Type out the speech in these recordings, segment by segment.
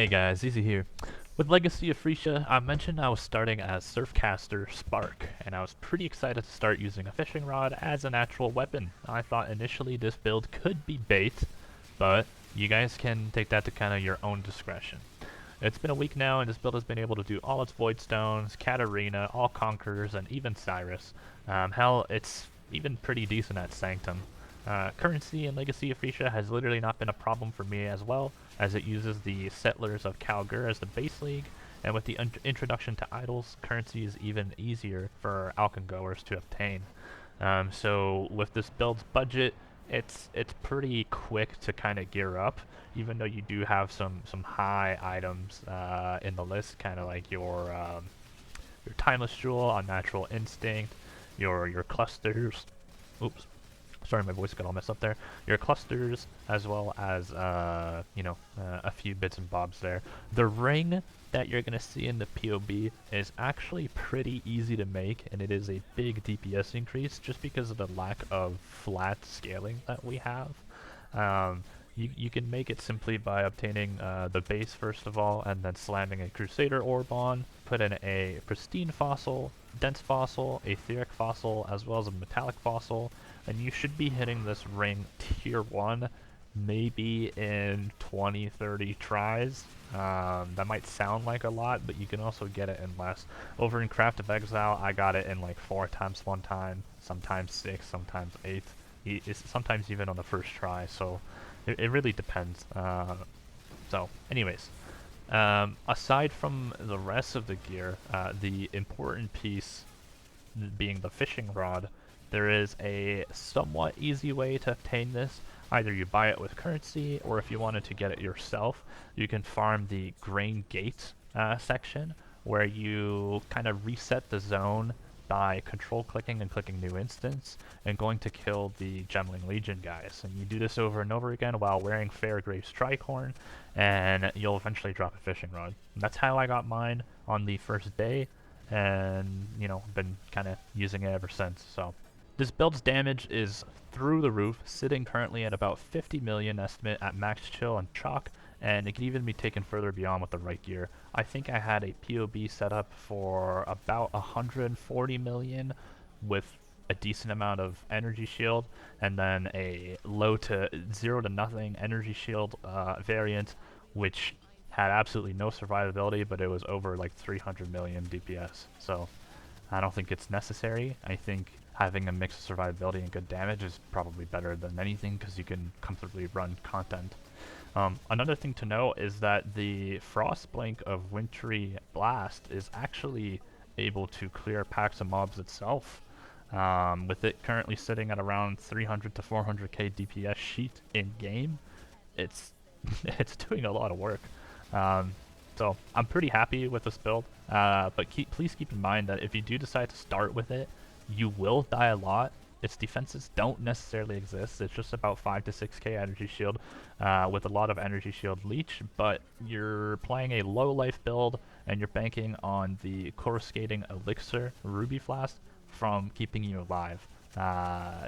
Hey guys, Easy here. With Legacy of Freesia, I mentioned I was starting as Surfcaster Spark, and I was pretty excited to start using a fishing rod as an actual weapon. I thought initially this build could be bait, but you guys can take that to kind of your own discretion. It's been a week now, and this build has been able to do all its Void Stones, Katarina, all Conquerors, and even Cyrus. Hell, it's even pretty decent at Sanctum. Currency in Legacy of Freesia has literally not been a problem for me as well, as it uses the Settlers of Kalgur as the base league, and with the introduction to idols, currency is even easier for Alcon goers to obtain. So with this build's budget, it's pretty quick to kind of gear up, even though you do have some high items in the list, kind of like your Timeless Jewel, Unnatural Instinct, your clusters. Oops. Sorry, my voice got all messed up there. Your clusters, as well as, a few bits and bobs there. The ring that you're going to see in the PoB is actually pretty easy to make, and it is a big DPS increase just because of the lack of flat scaling that we have. You can make it simply by obtaining the base first of all, and then slamming a Crusader Orb on, put in a Pristine Fossil, Dense Fossil, Etheric Fossil, as well as a Metallic Fossil, and you should be hitting this ring tier 1 maybe in 20-30 tries. That might sound like a lot, but you can also get it in less. Over in Craft of Exile, I got it in like 4 times one time, sometimes 6, sometimes 8, sometimes even on the first try, so it really depends. So anyways, aside from the rest of the gear, the important piece being the fishing rod, there is a somewhat easy way to obtain this. Either you buy it with currency, or if you wanted to get it yourself, you can farm the Grain Gate section, where you kind of reset the zone by control clicking and clicking new instance, and going to kill the Gemling Legion guys. And you do this over and over again while wearing Fairgrave's Tricorn, and you'll eventually drop a fishing rod. And that's how I got mine on the first day, and been kind of using it ever since. So this build's damage is through the roof, sitting currently at about 50 million estimate at max chill and chalk, and it can even be taken further beyond with the right gear. I think I had a PoB set up for about 140 million with a decent amount of energy shield, and then a low to 0 to nothing energy shield variant, which had absolutely no survivability, but it was over like 300 million DPS. So I don't think it's necessary. I think having a mix of survivability and good damage is probably better than anything, because you can comfortably run content. Another thing to know is that the Frost Blink of Wintry Blast is actually able to clear packs of mobs itself, with it currently sitting at around 300 to 400k DPS sheet in game. It's it's doing a lot of work. So I'm pretty happy with this build, but please keep in mind that if you do decide to start with it, you will die a lot. Its defenses don't necessarily exist. It's just about 5 to 6k energy shield with a lot of energy shield leech, but you're playing a low life build and you're banking on the coruscating elixir ruby flask from keeping you alive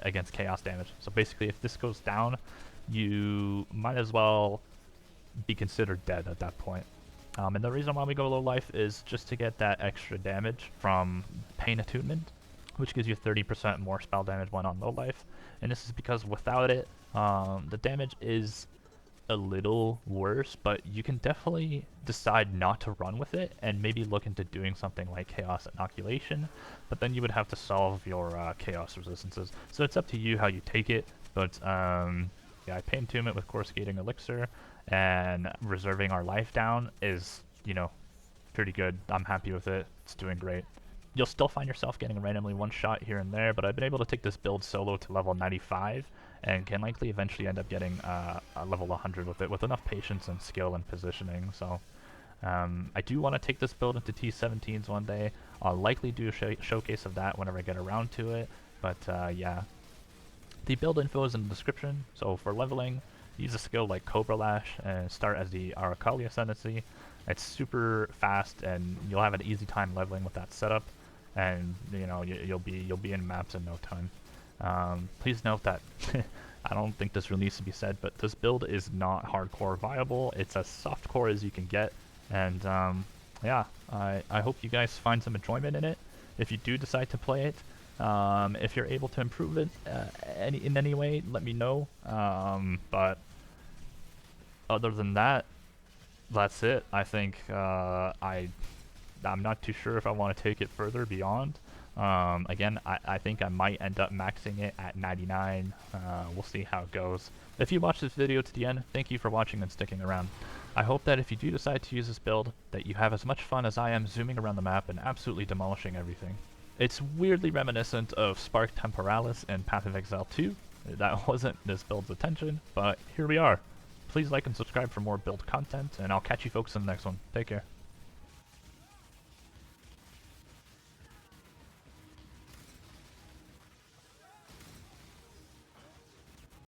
against chaos damage. So basically, if this goes down, you might as well be considered dead at that point. And the reason why we go low life is just to get that extra damage from Pain Attunement, which gives you 30% more spell damage when on low life. And this is because without it, the damage is a little worse, but you can definitely decide not to run with it and maybe look into doing something like Chaos Inoculation, but then you would have to solve your Chaos resistances. So it's up to you how you take it, but yeah, Pain Attunement with Coruscating Elixir and reserving our life down is, pretty good. I'm happy with it. It's doing great. You'll still find yourself getting randomly one shot here and there, but I've been able to take this build solo to level 95 and can likely eventually end up getting a level 100 with it, with enough patience and skill and positioning. So I do want to take this build into T17s one day. I'll likely do a showcase of that whenever I get around to it, but yeah. The build info is in the description, so for leveling, use a skill like Cobra Lash and start as the Aracali Ascendancy. It's super fast, and you'll have an easy time leveling with that setup, and you'll be in maps in no time. Please note that I don't think this really needs to be said, but this build is not hardcore viable. It's as softcore as you can get, and yeah, I hope you guys find some enjoyment in it. If you do decide to play it, if you're able to improve it in any way, let me know. But other than that, that's it. I think I'm not too sure if I want to take it further beyond. Again, I think I might end up maxing it at 99. We'll see how it goes. If you watched this video to the end, thank you for watching and sticking around. I hope that if you do decide to use this build, that you have as much fun as I am zooming around the map and absolutely demolishing everything. It's weirdly reminiscent of Spark Temporalis and Path of Exile 2. That wasn't this build's intention, but here we are. Please like and subscribe for more build content, and I'll catch you folks in the next one. Take care.